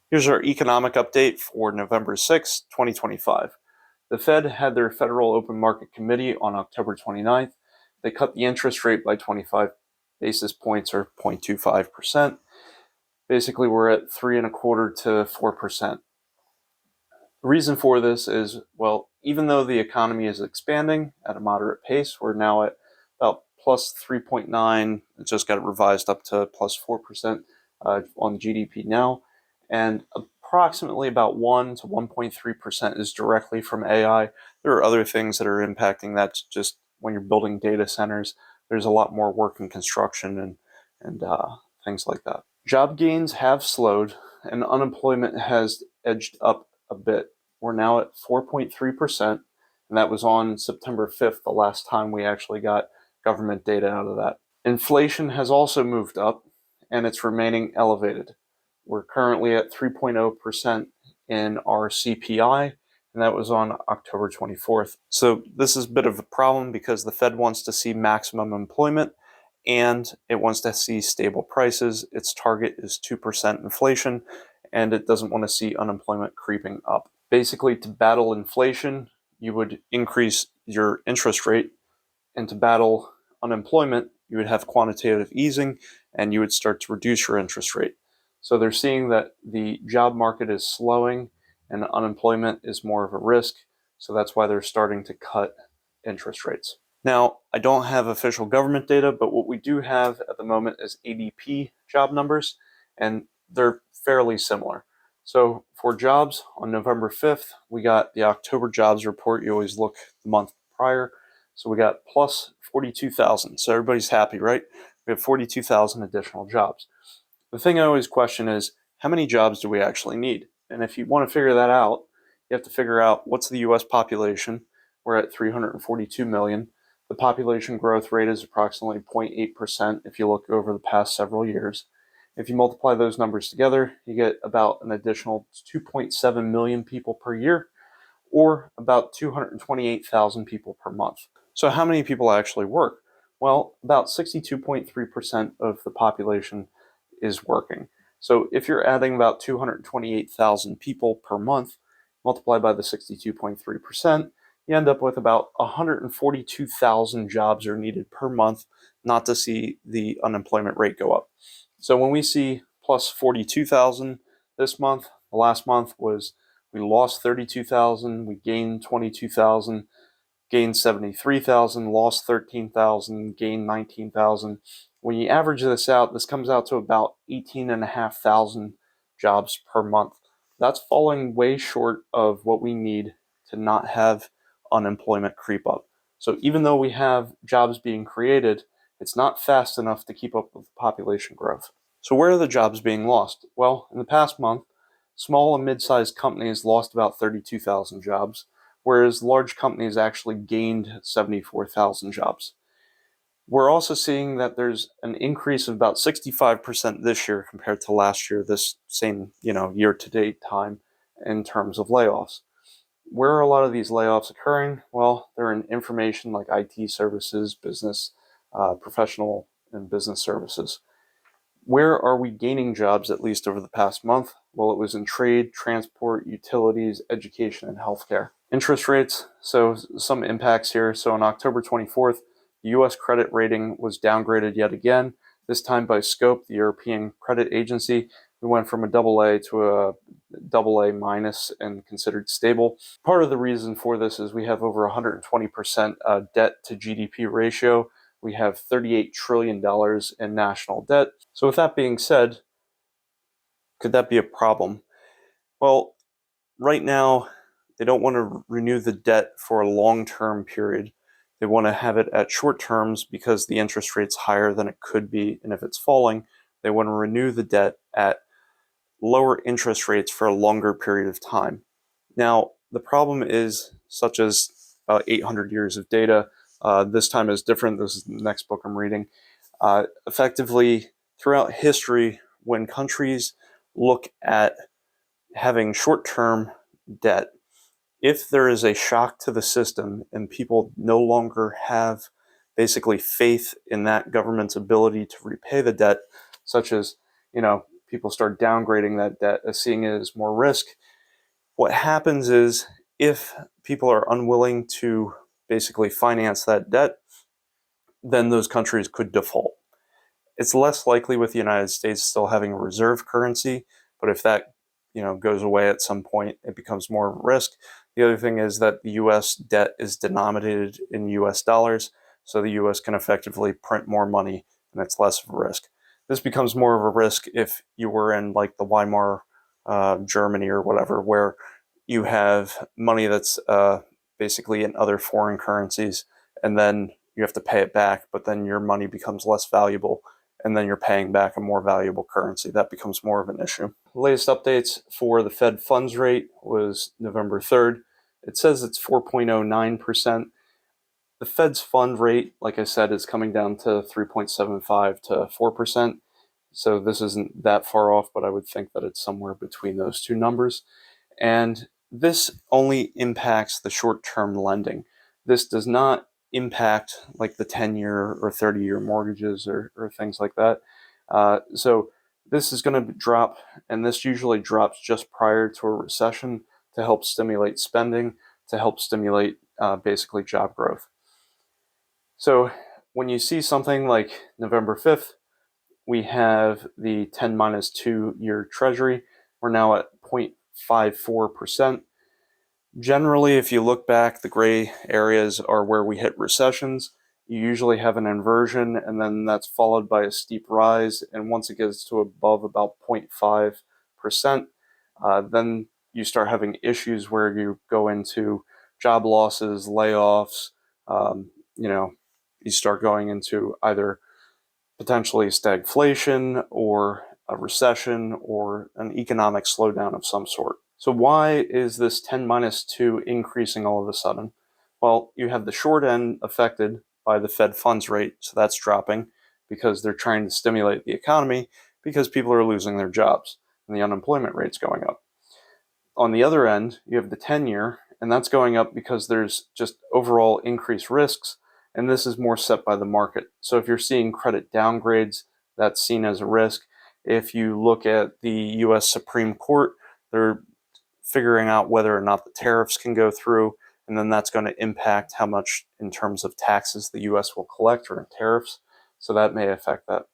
Here's our economic update for November 6, 2025. The Fed had their Federal Open Market Committee on October 29th. They cut the interest rate by 25 basis points, or 0.25%. Basically, we're at 3.25% to 4%. The reason for this is, well, even though the economy is expanding at a moderate pace, we're now at about plus 3.9. It just got revised up to plus 4% on GDP now. And approximately about 1 to 1.3% is directly from AI. There are other things that are impacting that. Just when you're building data centers, there's a lot more work in construction and things like that. Job gains have slowed, and unemployment has edged up a bit. We're now at 4.3%, and that was on September 5th, the last time we actually got government data out of that. Inflation has also moved up, and it's remaining elevated. We're currently at 3.0% in our CPI, and that was on October 24th. So this is a bit of a problem because the Fed wants to see maximum employment, and it wants to see stable prices. Its target is 2% inflation, and it doesn't want to see unemployment creeping up. Basically, to battle inflation, you would increase your interest rate, and to battle unemployment, you would have quantitative easing, and you would start to reduce your interest rate. So they're seeing that the job market is slowing and unemployment is more of a risk. So that's why they're starting to cut interest rates. Now, I don't have official government data, but what we do have at the moment is ADP job numbers, and they're fairly similar. So for jobs, on November 5th, we got the October jobs report. You always look the month prior. So we got plus 42,000. So everybody's happy, right? We have 42,000 additional jobs. The thing I always question is, how many jobs do we actually need? And if you want to figure that out, you have to figure out what's the US population. We're at 342 million. The population growth rate is approximately 0.8% if you look over the past several years. If you multiply those numbers together, you get about an additional 2.7 million people per year, or about 228,000 people per month. So how many people actually work? Well, about 62.3% of the population is working. So if you're adding about 228,000 people per month, multiplied by the 62.3%, you end up with about 142,000 jobs are needed per month not to see the unemployment rate go up. So when we see plus 42,000 this month, the last month was we lost 32,000, we gained 22,000, gained 73,000, lost 13,000, gained 19,000. When you average this out, this comes out to about 18,500 jobs per month. That's falling way short of what we need to not have unemployment creep up. So even though we have jobs being created, it's not fast enough to keep up with population growth. So where are the jobs being lost? Well, in the past month, small and mid-sized companies lost about 32,000 jobs, whereas large companies actually gained 74,000 jobs. We're also seeing that there's an increase of about 65% this year compared to last year, this same year-to-date time in terms of layoffs. Where are a lot of these layoffs occurring? Well, they're in information like IT services, business, professional and business services. Where are we gaining jobs, at least over the past month? Well, it was in trade, transport, utilities, education, and healthcare. Interest rates, so some impacts here. So on October 24th, the U.S. credit rating was downgraded yet again, this time by Scope, the European Credit Agency. We went from a AA to a AA minus and considered stable. Part of the reason for this is we have over 120% debt to GDP ratio. We have $38 trillion in national debt. So with that being said, could that be a problem? Well, right now, they don't want to renew the debt for a long-term period. They want to have it at short terms because the interest rate's higher than it could be. And if it's falling, they want to renew the debt at lower interest rates for a longer period of time. Now, the problem is, such as 800 years of data, this time is different. This is the next book I'm reading. Effectively, throughout history, when countries look at having short-term debt, if there is a shock to the system and people no longer have basically faith in that government's ability to repay the debt, such as, people start downgrading that debt as seeing it as more risk. What happens is if people are unwilling to basically finance that debt, then those countries could default. It's less likely with the United States still having a reserve currency, but if that goes away at some point, it becomes more of a risk. The other thing is that the U.S. debt is denominated in U.S. dollars, so the U.S. can effectively print more money, and it's less of a risk. This becomes more of a risk if you were in like the Weimar Germany or whatever, where you have money that's basically in other foreign currencies, and then you have to pay it back, but then your money becomes less valuable, and then you're paying back a more valuable currency. That becomes more of an issue. The latest updates for the Fed funds rate was November 3rd. It says it's 4.09%. The Fed's fund rate, like I said, is coming down to 3.75 to 4%. So this isn't that far off, but I would think that it's somewhere between those two numbers. And this only impacts the short-term lending. This does not impact like the 10-year or 30-year mortgages or things like that. So this is going to drop, and this usually drops just prior to a recession to help stimulate spending, to help stimulate basically job growth. So when you see something like November 5th, we have the 10-2 year treasury. We're now at 0.54%. Generally, if you look back, the gray areas are where we hit recessions. You usually have an inversion, and then that's followed by a steep rise. And once it gets to above about 0.5%, then you start having issues where you go into job losses, layoffs. You start going into either potentially stagflation or a recession or an economic slowdown of some sort. So why is this 10-2 increasing all of a sudden? Well, you have the short end affected by the Fed funds rate, so that's dropping because they're trying to stimulate the economy because people are losing their jobs and the unemployment rate's going up. On the other end, you have the 10-year, and that's going up because there's just overall increased risks, and this is more set by the market. So if you're seeing credit downgrades, that's seen as a risk. If you look at the U.S. Supreme Court, they're figuring out whether or not the tariffs can go through, and then that's going to impact how much in terms of taxes the U.S. will collect or in tariffs. So that may affect that.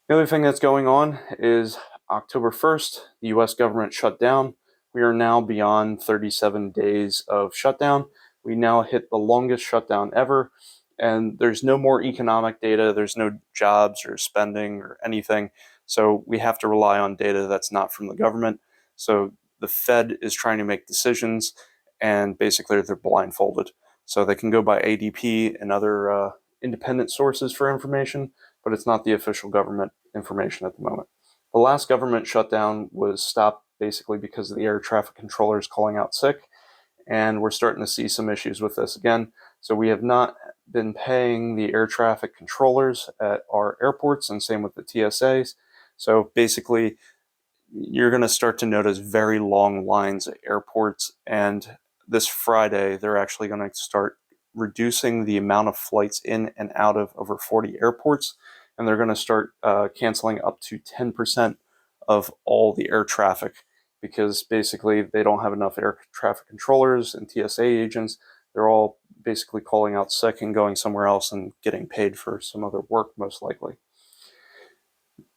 The other thing that's going on is October 1st, the U.S. government shut down. We are now beyond 37 days of shutdown. We now hit the longest shutdown ever, and there's no more economic data. There's no jobs or spending or anything. So we have to rely on data that's not from the government. So the Fed is trying to make decisions, and basically they're blindfolded. So they can go by ADP and other independent sources for information, but it's not the official government information at the moment. The last government shutdown was stopped basically because of the air traffic controllers calling out sick, and we're starting to see some issues with this again. So we have not been paying the air traffic controllers at our airports, and same with the TSAs. So basically, you're going to start to notice very long lines at airports, and this Friday, they're actually going to start reducing the amount of flights in and out of over 40 airports, and they're going to start canceling up to 10% of all the air traffic because basically they don't have enough air traffic controllers and TSA agents. They're all basically calling out sick and going somewhere else and getting paid for some other work, most likely.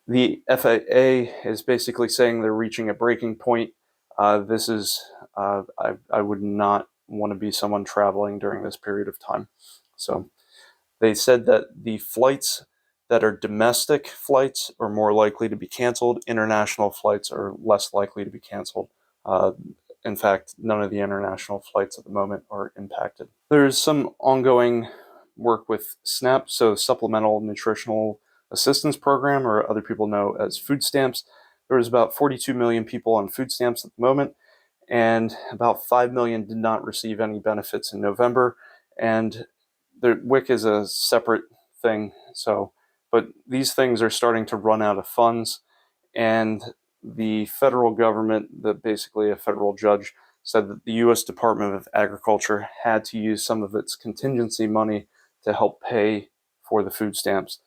The FAA is basically saying they're reaching a breaking point. I would not want to be someone traveling during this period of time. So they said that the flights that are domestic flights are more likely to be canceled. International flights are less likely to be canceled. In fact, none of the international flights at the moment are impacted. There's some ongoing work with SNAP, so Supplemental Nutritional Assistance Program, or other people know as food stamps. There was about 42 million people on food stamps at the moment, and about 5 million did not receive any benefits in November. And the WIC is a separate thing, but these things are starting to run out of funds, and the federal government, basically a federal judge, said that the U.S. Department of Agriculture had to use some of its contingency money to help pay for the food stamps.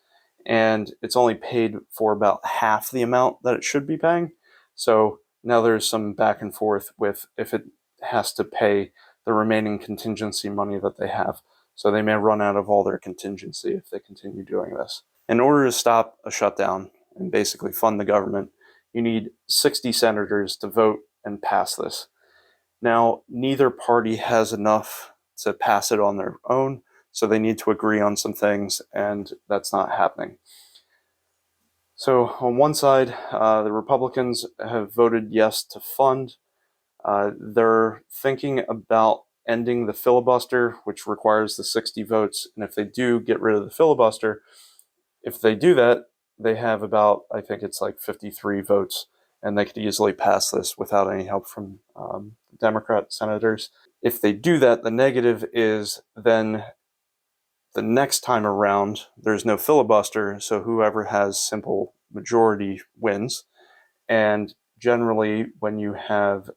and it's only paid for about half the amount that it should be paying. So now there's some back and forth with if it has to pay the remaining contingency money that they have. So they may run out of all their contingency if they continue doing this. In order to stop a shutdown and basically fund the government, you need 60 senators to vote and pass this. Now, neither party has enough to pass it on their own, so they need to agree on some things, and that's not happening. So on one side, the Republicans have voted yes to fund. They're thinking about ending the filibuster, which requires the 60 votes. And if they do get rid of the filibuster, if they do that, they have about, I think it's like 53 votes, and they could easily pass this without any help from Democrat senators. If they do that, the negative is then the next time around, there's no filibuster, so whoever has simple majority wins. And generally, when you have,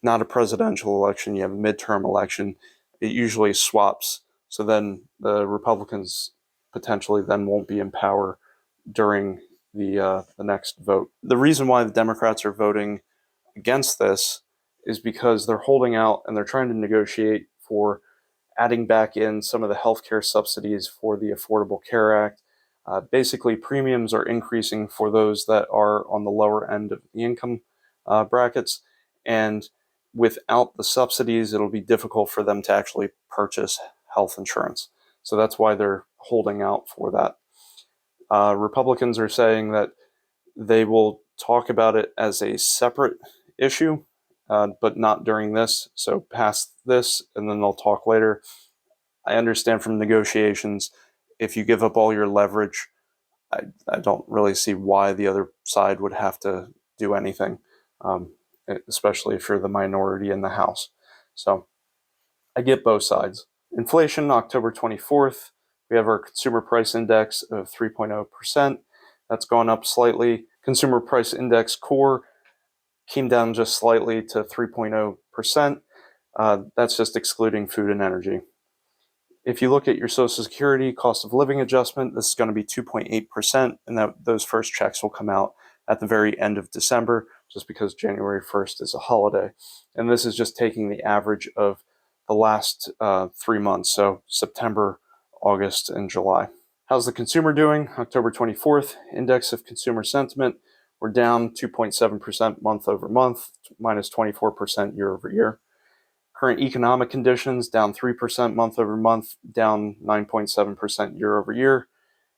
not a presidential election, you have a midterm election, it usually swaps. So then the Republicans potentially then won't be in power during the next vote. The reason why the Democrats are voting against this is because they're holding out and they're trying to negotiate for adding back in some of the healthcare subsidies for the Affordable Care Act. Basically, premiums are increasing for those that are on the lower end of the income brackets, and without the subsidies, it'll be difficult for them to actually purchase health insurance. So that's why they're holding out for that. Republicans are saying that they will talk about it as a separate issue, but not during this. So pass this, and then they'll talk later. I understand from negotiations, if you give up all your leverage, I don't really see why the other side would have to do anything, especially if you're the minority in the House. So I get both sides. Inflation, October 24th, we have our consumer price index of 3.0%. That's gone up slightly. Consumer price index core came down just slightly to 3.0%. That's just excluding food and energy. If you look at your Social Security cost of living adjustment, this is going to be 2.8%, and those first checks will come out at the very end of December, just because January 1st is a holiday. And this is just taking the average of the last 3 months, so September, August, and July. How's the consumer doing? October 24th, index of consumer sentiment, we're down 2.7% month over month, minus 24% year over year. Current economic conditions, down 3% month over month, down 9.7% year over year.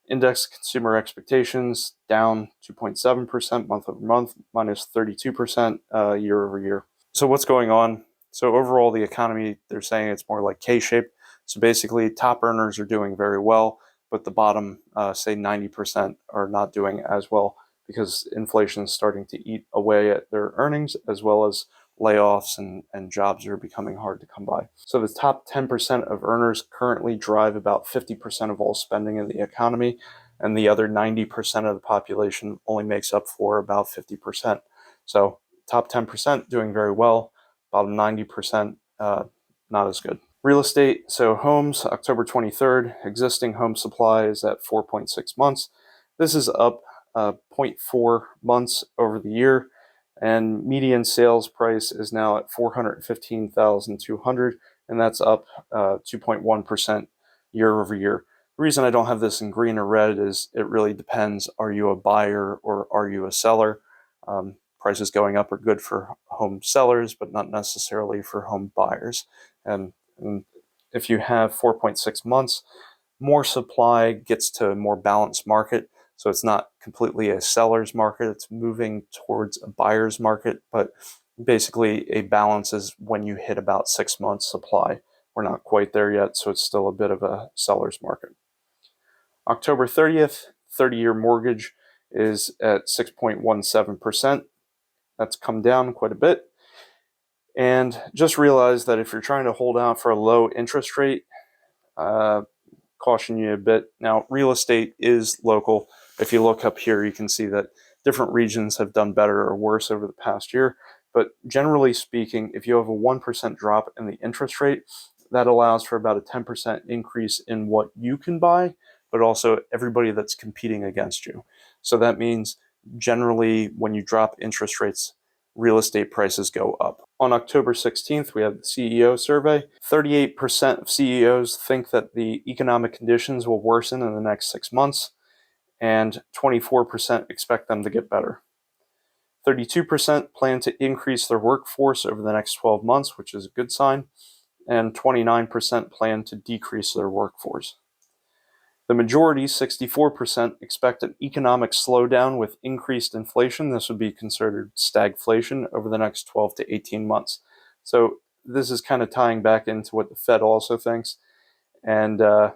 Index consumer expectations, down 2.7% month over month, minus 32% year over year. So what's going on? So overall, the economy, they're saying it's more like K-shaped. So basically, top earners are doing very well, but the bottom, say 90%, are not doing as well because inflation is starting to eat away at their earnings, as well as layoffs and jobs are becoming hard to come by. So the top 10% of earners currently drive about 50% of all spending in the economy, and the other 90% of the population only makes up for about 50%. So top 10% doing very well, bottom 90% not as good. Real estate, so homes, October 23rd, existing home supply is at 4.6 months. This is up 0.4 months over the year. And median sales price is now at $415,200, and that's up 2.1% year over year. The reason I don't have this in green or red is it really depends. Are you a buyer or are you a seller? Prices going up are good for home sellers, but not necessarily for home buyers. And if you have 4.6 months, more supply gets to a more balanced market. So it's not completely a seller's market, it's moving towards a buyer's market, but basically a balance is when you hit about 6 months supply. We're not quite there yet, so it's still a bit of a seller's market. October 30th, 30-year mortgage is at 6.17%. That's come down quite a bit. And just realize that if you're trying to hold out for a low interest rate, caution you a bit. Now, real estate is local. If you look up here, you can see that different regions have done better or worse over the past year. But generally speaking, if you have a 1% drop in the interest rate, that allows for about a 10% increase in what you can buy but also everybody that's competing against you. So that means generally when you drop interest rates, real estate prices go up. On October 16th, we have the CEO survey. 38% of CEOs think that the economic conditions will worsen in the next 6 months, and 24% expect them to get better. 32% plan to increase their workforce over the next 12 months, which is a good sign, and 29% plan to decrease their workforce. The majority, 64%, expect an economic slowdown with increased inflation. This would be considered stagflation over the next 12 to 18 months. So this is kind of tying back into what the Fed also thinks. And I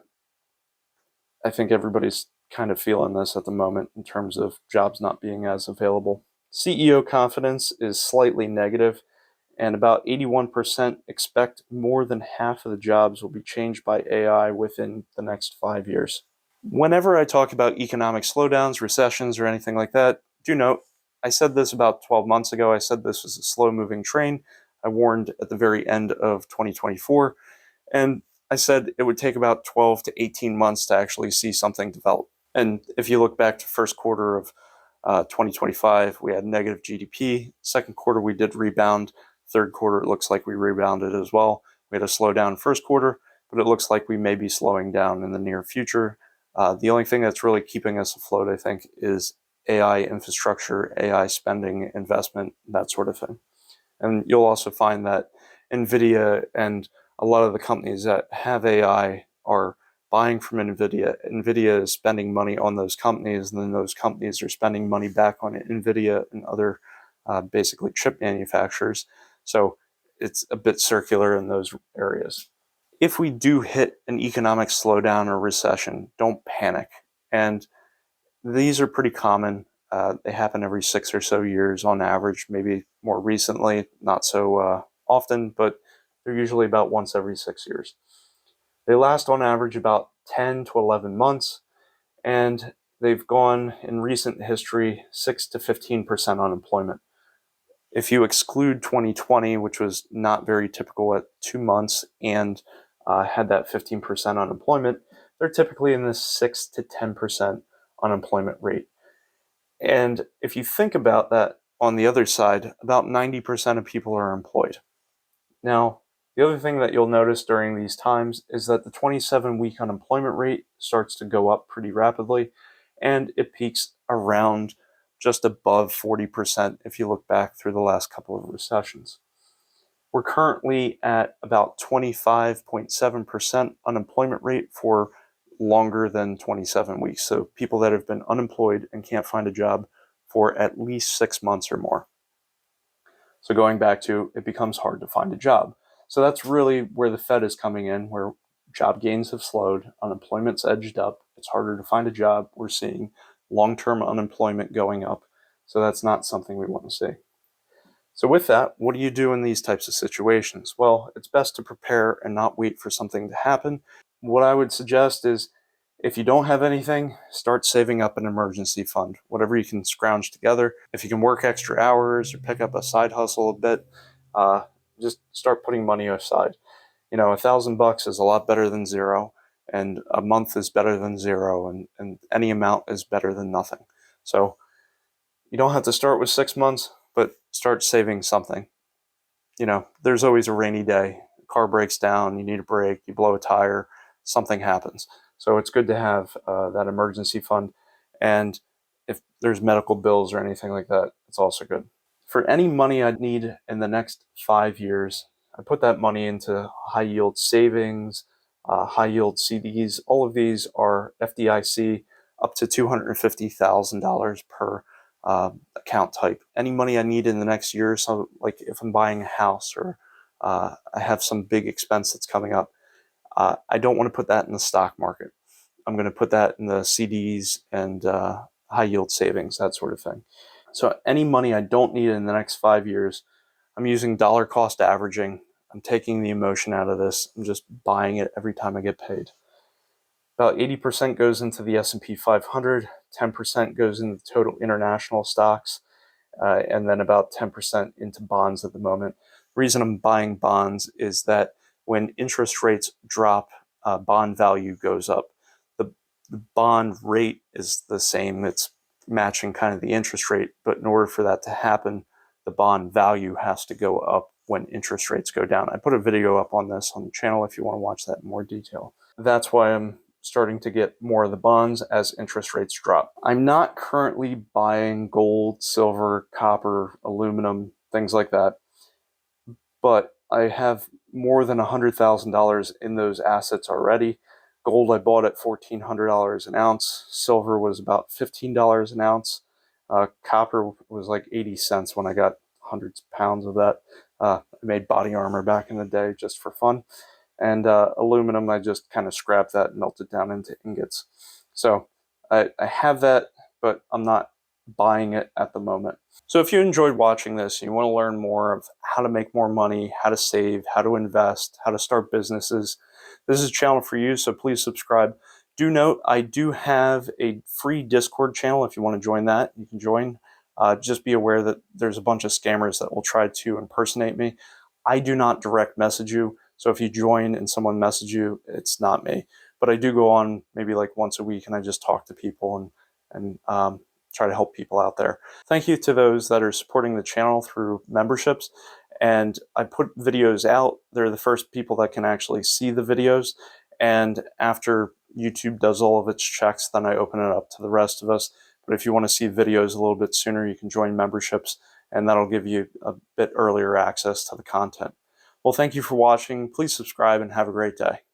think everybody's kind of feeling this at the moment in terms of jobs not being as available. CEO confidence is slightly negative, and about 81% expect more than half of the jobs will be changed by AI within the next 5 years. Whenever I talk about economic slowdowns, recessions, or anything like that, do note, I said this about 12 months ago. I said this was a slow-moving train. I warned at the very end of 2024, and I said it would take about 12 to 18 months to actually see something develop. And if you look back to first quarter of 2025, we had negative GDP. Second quarter, we did rebound. Third quarter, it looks like we rebounded as well. We had a slowdown first quarter, but it looks like we may be slowing down in the near future. The only thing that's really keeping us afloat, I think, is AI infrastructure, AI spending, investment, that sort of thing. And you'll also find that NVIDIA and a lot of the companies that have AI are buying from NVIDIA. NVIDIA is spending money on those companies, and then those companies are spending money back on NVIDIA and other basically chip manufacturers. So it's a bit circular in those areas. If we do hit an economic slowdown or recession, don't panic. And these are pretty common. They happen every 6 or so years on average, maybe more recently, not so often, but they're usually about once every 6 years. They last on average about 10 to 11 months, and they've gone in recent history 6 to 15% unemployment. If you exclude 2020, which was not very typical at 2 months and had that 15% unemployment, they're typically in the 6 to 10% unemployment rate. And if you think about that on the other side, about 90% of people are employed. Now, the other thing that you'll notice during these times is that the 27-week unemployment rate starts to go up pretty rapidly, and it peaks around just above 40% if you look back through the last couple of recessions. We're currently at about 25.7% unemployment rate for longer than 27 weeks. So people that have been unemployed and can't find a job for at least 6 months or more. So going back to, it becomes hard to find a job. So that's really where the Fed is coming in, where job gains have slowed, unemployment's edged up, it's harder to find a job. We're seeing long-term unemployment going up. So that's not something we want to see. So with that, what do you do in these types of situations? Well, it's best to prepare and not wait for something to happen. What I would suggest is, if you don't have anything, start saving up an emergency fund, whatever you can scrounge together. If you can work extra hours or pick up a side hustle a bit, just start putting money aside. You know, $1,000 is a lot better than zero, and a month is better than zero, and any amount is better than nothing. So you don't have to start with 6 months, but start saving something. You know, there's always a rainy day. The car breaks down, you need a break, you blow a tire, something happens. So it's good to have that emergency fund. And if there's medical bills or anything like that, it's also good. For any money I'd need in the next 5 years, I put that money into high yield savings, high yield CDs. All of these are FDIC up to $250,000 per account type. Any money I need in the next year, so like if I'm buying a house or I have some big expense that's coming up, I don't want to put that in the stock market. I'm going to put that in the CDs and high yield savings, that sort of thing. So any money I don't need in the next 5 years, I'm using dollar cost averaging. I'm taking the emotion out of this. I'm just buying it every time I get paid. About 80% goes into the S&P 500, 10% goes into total international stocks, and then about 10% into bonds at the moment. The reason I'm buying bonds is that when interest rates drop, bond value goes up. the bond rate is the same. It's matching kind of the interest rate, but in order for that to happen, the bond value has to go up when interest rates go down. I put a video up on this on the channel if you want to watch that in more detail. That's why I'm starting to get more of the bonds as interest rates drop. I'm not currently buying gold, silver, copper, aluminum, things like that, but I have more than $100,000 in those assets already. Gold I bought at $1,400 an ounce. Silver was about $15 an ounce. Copper was like 80 cents when I got hundreds of pounds of that. I made body armor back in the day just for fun. And aluminum, I just kind of scrapped that and melted down into ingots. So I have that, but I'm not buying it at the moment. So if you enjoyed watching this and you want to learn more of how to make more money, how to save, how to invest, how to start businesses, this is a channel for you, so please subscribe. Do note, I do have a free Discord channel. If you want to join that, you can join. Just be aware that there's a bunch of scammers that will try to impersonate me. I do not direct message you, so if you join and someone message you, it's not me. But I do go on maybe like once a week and I just talk to people and try to help people out there. Thank you to those that are supporting the channel through memberships. And I put videos out. They're the first people that can actually see the videos. And after YouTube does all of its checks, then I open it up to the rest of us. But if you want to see videos a little bit sooner, you can join memberships, and that'll give you a bit earlier access to the content. Well, thank you for watching. Please subscribe and have a great day.